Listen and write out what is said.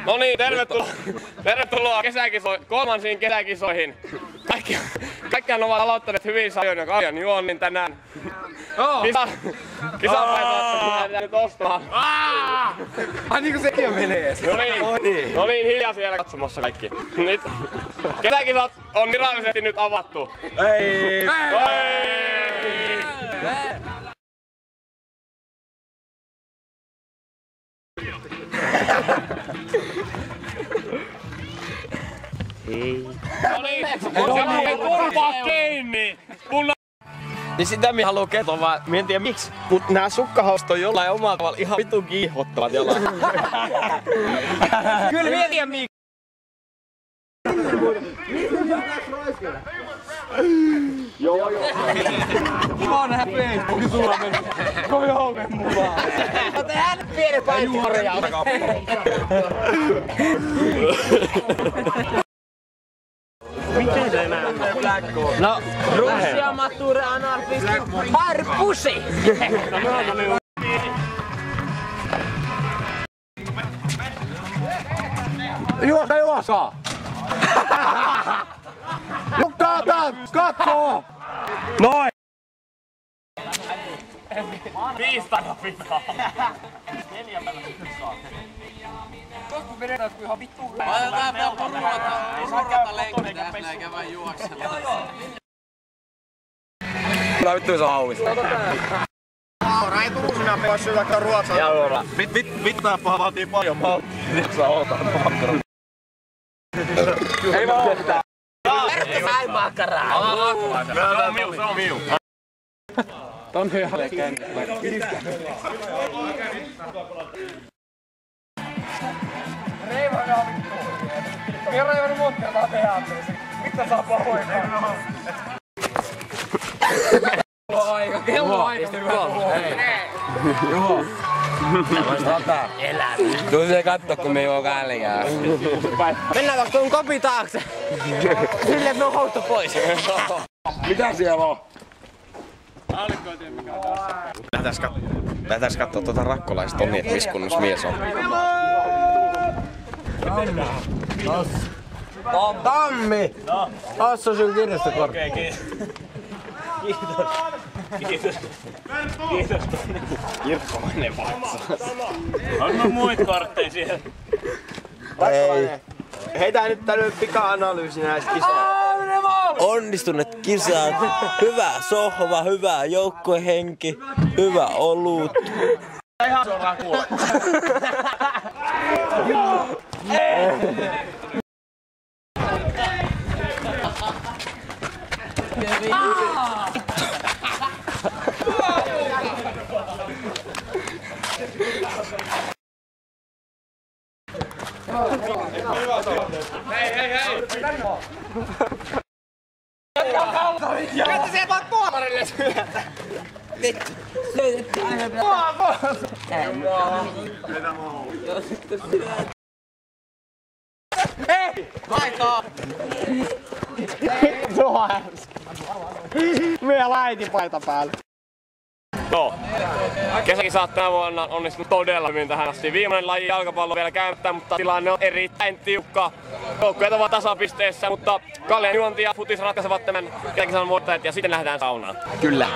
No niin, tervetuloa kolmansiin kesäkisoihin. Kaikkihan ovat aloittaneet hyvin sajoin ja kaljan juonnin tänään. Kisapäivä lähdetään nyt ostamaan. Ai niinku sekin menee. No niin, hiljaa siellä katsomassa kaikki. Nyt kesäkisat on virallisesti nyt avattu. Ei. No niin, kurva kiinni! Niin sitä mi haluu kertoa vaan, mi en tiedä miksi, mut nää sukkahaustot on jollain omalla tavalla ihan vitun kiihottavat jollain. Kyllä mi en tiedä miksi. Joo. Kiva nähdä Facebookin sulla meni. Koi houken mukaan. No tehdään nyt pieni painkorjaus. Miten se näin? No, Russia mature anarchisti harpusi! Juosa! Katso! Noin! Tiistaina pitää! 4 päivää sitten saa. Koska vedetään ihan vittu. Laitetaan vielä porukata lenkitä eikä vain juoksella. Kyllä vittu se on hauvis. Aura ei tuu sinä päässyt vaikka Ruotsaan. Jaura. Vittaa paha vaatii paljon malttia. Nyt saa ootaa makkaraa. Ei vaan ootaa. Erkkä sai makkaraa. Se on miu. Tonne ihan käänne. Reivana on vittu. Kerran ei voinut montaa teatterissa. Mitä saa pahoikaan? Kello aika. Juho. Tuu se katto kun me juo kaljaa. Mennäänkö tuon kopi taakse? Silleen me on houttu pois. Mitä siellä on? Lähdetääs kattoo tuota rakkolaista onni, et missä kunnossa mies on. Tammi! Ossa sun kirjastokortti. Okei, kiitos. Kirkko menee vatsaas. On muita kortteja siellä. Ei. Heitään nyt tänne pika-analyysi näistä kisoista. Onnistuneet kisat, hyvä sohva, hyvä joukkuehenki, hyvä olut. Ihan suoraan kuule. Hei! Jätä se vaan tuomarille syötä! Vittu, löydettiin aina Hei! Laitaa! Tuo äsken! Mie laitin paita päälle. No, kesäkisat tänä vuonna onnistunut todella hyvin tähän asti. Viimeinen laji jalkapallo vielä käymättä, mutta tilanne on erittäin tiukka. Joukkueet ovat tasapisteessä, mutta kaljan juonti ja futis ratkaisevat tämän kesäkisan voittajat ja sitten lähdetään saunaan. Kyllä.